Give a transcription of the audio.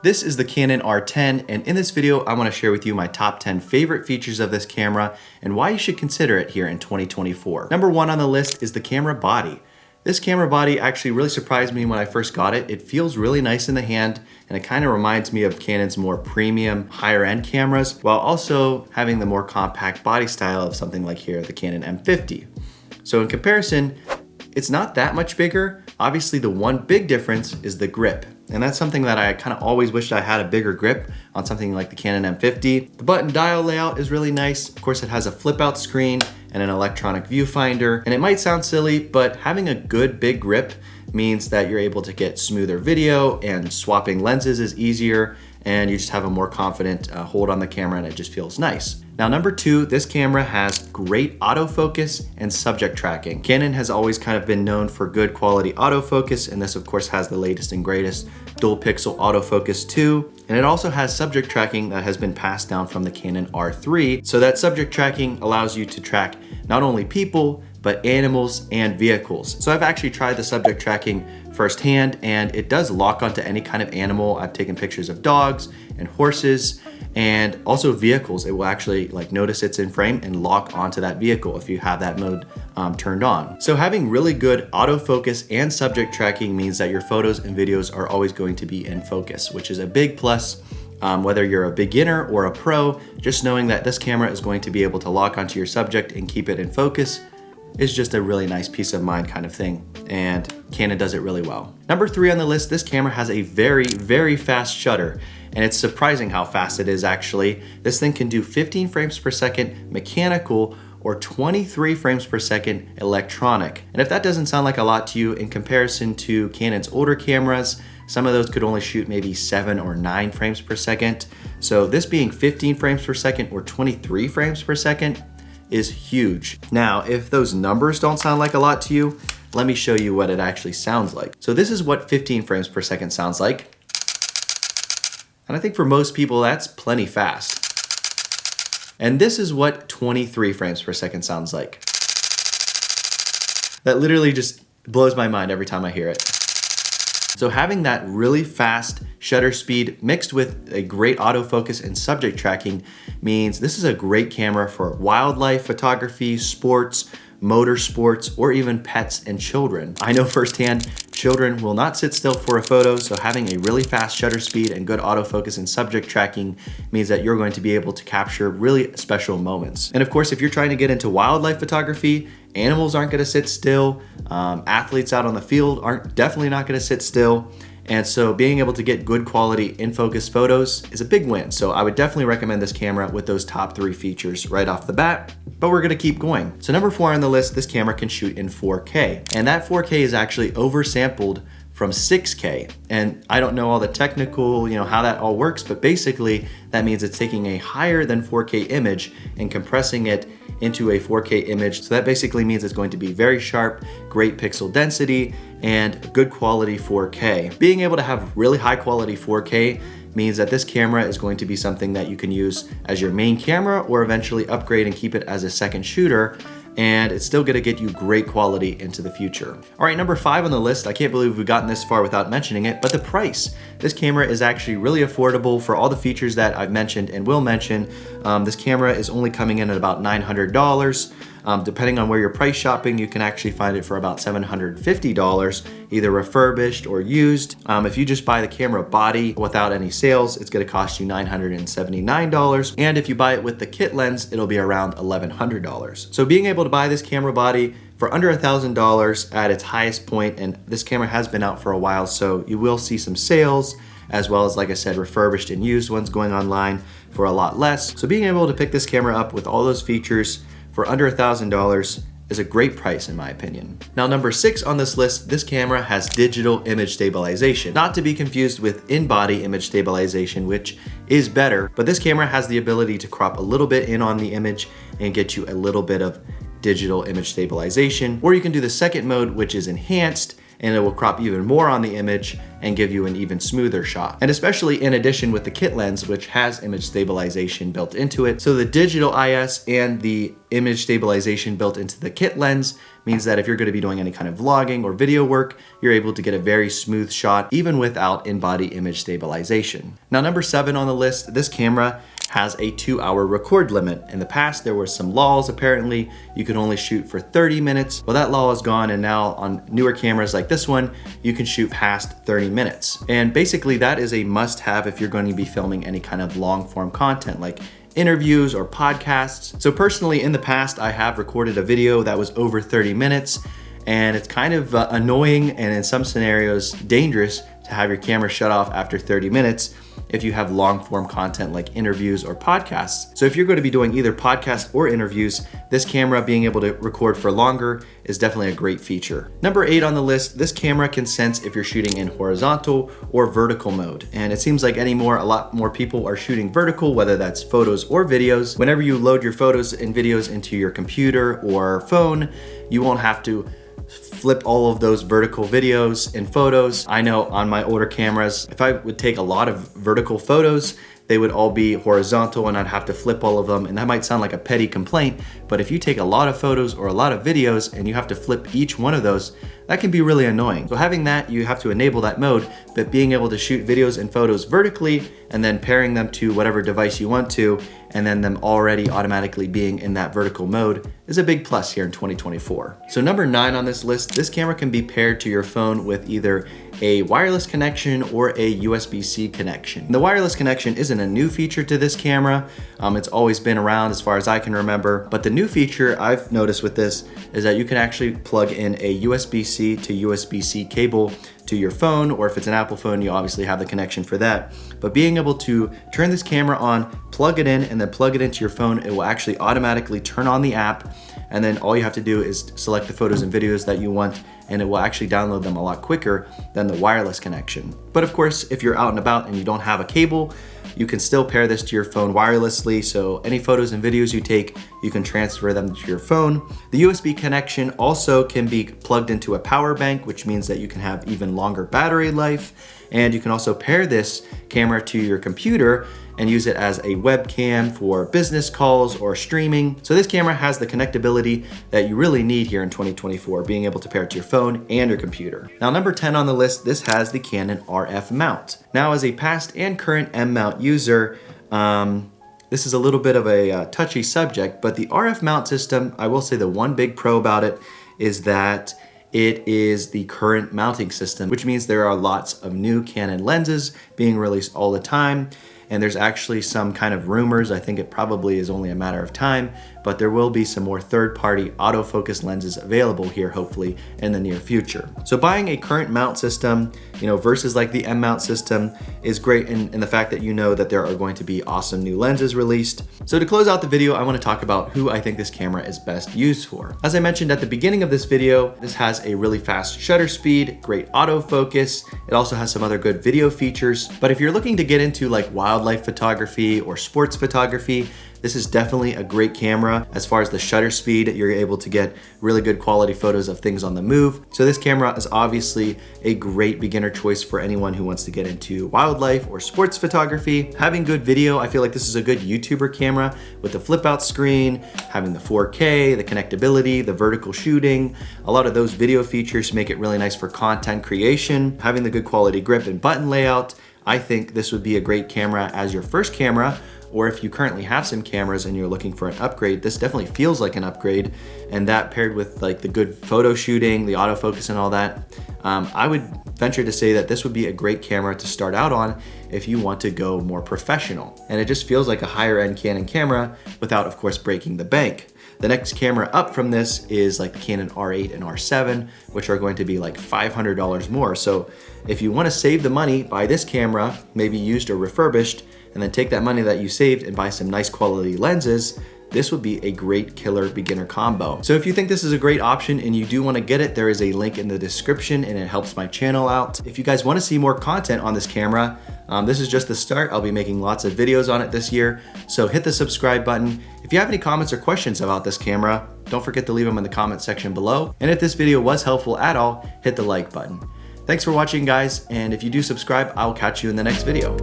This is the Canon R10, and in this video, I want to share with you my top 10 favorite features of this camera and why you should consider it here in 2024. Number one on the list is the camera body. This camera body actually really surprised me when I first got it. It feels really nice in the hand, and it kind of reminds me of Canon's more premium, higher end cameras, while also having the more compact body style of something like here, the Canon M50. So in comparison, it's not that much bigger. Obviously, the one big difference is the grip. And that's something that I kind of always wished I had a bigger grip on something like the Canon M50. The button dial layout is really nice. Of course, it has a flip out screen and an electronic viewfinder. And it might sound silly, but having a good big grip means that you're able to get smoother video and swapping lenses is easier, and you just have a more confident hold on the camera and it just feels nice. Now, number two, this camera has great autofocus and subject tracking. Canon has always kind of been known for good quality autofocus, and this of course has the latest and greatest dual pixel autofocus 2. And it also has subject tracking that has been passed down from the Canon R3. So that subject tracking allows you to track not only people, but animals and vehicles. So I've actually tried the subject tracking firsthand, and it does lock onto any kind of animal. I've taken pictures of dogs and horses and also vehicles. It will actually notice it's in frame and lock onto that vehicle if you have that mode turned on. So having really good autofocus and subject tracking means that your photos and videos are always going to be in focus, which is a big plus. Whether you're a beginner or a pro, just knowing that this camera is going to be able to lock onto your subject and keep it in focus is just a really nice peace of mind kind of thing, and Canon does it really well. Number three on the list, this camera has a very, very fast shutter, and it's surprising how fast it is actually. This thing can do 15 frames per second mechanical or 23 frames per second electronic. And if that doesn't sound like a lot to you in comparison to Canon's older cameras, some of those could only shoot maybe 7 or 9 frames per second. So this being 15 frames per second or 23 frames per second is huge. Now, if those numbers don't sound like a lot to you, let me show you what it actually sounds like. So this is what 15 frames per second sounds like. And I think for most people, that's plenty fast. And this is what 23 frames per second sounds like. That literally just blows my mind every time I hear it. So having that really fast shutter speed mixed with a great autofocus and subject tracking means this is a great camera for wildlife photography, sports, motorsports, or even pets and children. I know firsthand, children will not sit still for a photo, so having a really fast shutter speed and good autofocus and subject tracking means that you're going to be able to capture really special moments. And of course, if you're trying to get into wildlife photography, animals aren't gonna sit still, athletes out on the field aren't definitely not gonna sit still. And so being able to get good quality in focus photos is a big win. So I would definitely recommend this camera with those top 3 features right off the bat, but we're gonna keep going. So number 4 on the list, this camera can shoot in 4K. And that 4K is actually oversampled from 6K. And I don't know all the technical, how that all works, but basically that means it's taking a higher than 4K image and compressing it into a 4K image. So that basically means it's going to be very sharp, great pixel density, and good quality 4K. Being able to have really high quality 4K means that this camera is going to be something that you can use as your main camera or eventually upgrade and keep it as a second shooter, and it's still gonna get you great quality into the future. All right, number 5 on the list, I can't believe we've gotten this far without mentioning it, but the price. This camera is actually really affordable for all the features that I've mentioned and will mention. This camera is only coming in at about $900. Depending on where you're price shopping, you can actually find it for about $750, either refurbished or used. If you just buy the camera body without any sales, it's gonna cost you $979. And if you buy it with the kit lens, it'll be around $1,100. So being able to buy this camera body for under $1,000 at its highest point, and this camera has been out for a while, so you will see some sales, as well as, like I said, refurbished and used ones going online for a lot less. So being able to pick this camera up with all those features for under $1,000 is a great price in my opinion. Now, number 6 on this list, this camera has digital image stabilization. Not to be confused with in-body image stabilization, which is better, but this camera has the ability to crop a little bit in on the image and get you a little bit of digital image stabilization. Or you can do the second mode, which is enhanced, and it will crop even more on the image and give you an even smoother shot. And especially in addition with the kit lens, which has image stabilization built into it. So the digital IS and the image stabilization built into the kit lens means that if you're going to be doing any kind of vlogging or video work, you're able to get a very smooth shot even without in-body image stabilization. Now, number 7 on the list, this camera has a 2-hour record limit. In the past, there were some laws. Apparently, you could only shoot for 30 minutes. Well, that law is gone, and now on newer cameras like this one, you can shoot past 30 minutes. And basically, that is a must-have if you're going to be filming any kind of long-form content like interviews or podcasts. So personally, in the past, I have recorded a video that was over 30 minutes, and it's kind of annoying and in some scenarios dangerous to have your camera shut off after 30 minutes if you have long form content like interviews or podcasts. So if you're going to be doing either podcasts or interviews, this camera being able to record for longer is definitely a great feature. Number 8 on the list, this camera can sense if you're shooting in horizontal or vertical mode. And it seems like a lot more people are shooting vertical, whether that's photos or videos. Whenever you load your photos and videos into your computer or phone, you won't have to flip all of those vertical videos and photos. I know on my older cameras, if I would take a lot of vertical photos, they would all be horizontal and I'd have to flip all of them. And that might sound like a petty complaint, but if you take a lot of photos or a lot of videos and you have to flip each one of those, that can be really annoying. So having that, you have to enable that mode, but being able to shoot videos and photos vertically and then pairing them to whatever device you want to, and then them already automatically being in that vertical mode is a big plus here in 2024. So number 9 on this list, this camera can be paired to your phone with either a wireless connection or a USB-C connection. The wireless connection isn't a new feature to this camera. It's always been around as far as I can remember, but the new feature I've noticed with this is that you can actually plug in a USB-C to USB-C cable to your phone, or if it's an Apple phone, you obviously have the connection for that. But being able to turn this camera on, plug it in, and then plug it into your phone, it will actually automatically turn on the app, and then all you have to do is select the photos and videos that you want, and it will actually download them a lot quicker than the wireless connection. But of course, if you're out and about and you don't have a cable, you can still pair this to your phone wirelessly, so any photos and videos you take, you can transfer them to your phone. The USB connection also can be plugged into a power bank, which means that you can have even longer battery life. And you can also pair this camera to your computer and use it as a webcam for business calls or streaming. So this camera has the connectability that you really need here in 2024, being able to pair it to your phone and your computer. Now, number 10 on the list, this has the Canon RF mount. Now, as a past and current M mount user, this is a little bit of a touchy subject, but the RF mount system, I will say the one big pro about it is that it is the current mounting system, which means there are lots of new Canon lenses being released all the time. And there's actually some kind of rumors, I think it probably is only a matter of time, but there will be some more third-party autofocus lenses available here, hopefully, in the near future. So buying a current mount system, versus like the M mount system is great in the fact that you know that there are going to be awesome new lenses released. So to close out the video, I want to talk about who I think this camera is best used for. As I mentioned at the beginning of this video, this has a really fast shutter speed, great autofocus. It also has some other good video features. But if you're looking to get into like wildlife photography or sports photography, this is definitely a great camera. As far as the shutter speed, you're able to get really good quality photos of things on the move. So this camera is obviously a great beginner choice for anyone who wants to get into wildlife or sports photography. Having good video, I feel like this is a good YouTuber camera with the flip out screen, having the 4K, the connectability, the vertical shooting. A lot of those video features make it really nice for content creation. Having the good quality grip and button layout, I think this would be a great camera as your first camera, or if you currently have some cameras and you're looking for an upgrade, this definitely feels like an upgrade. And that paired with like the good photo shooting, the autofocus and all that, I would venture to say that this would be a great camera to start out on if you want to go more professional. And it just feels like a higher end Canon camera without, of course, breaking the bank. The next camera up from this is like the Canon R8 and R7, which are going to be like $500 more. So if you want to save the money, buy this camera, maybe used or refurbished, and then take that money that you saved and buy some nice quality lenses, this would be a great killer beginner combo. So if you think this is a great option and you do want to get it, there is a link in the description and it helps my channel out. If you guys want to see more content on this camera, this is just the start. I'll be making lots of videos on it this year. So hit the subscribe button. If you have any comments or questions about this camera, don't forget to leave them in the comment section below. And if this video was helpful at all, hit the like button. Thanks for watching, guys, and if you do subscribe, I'll catch you in the next video.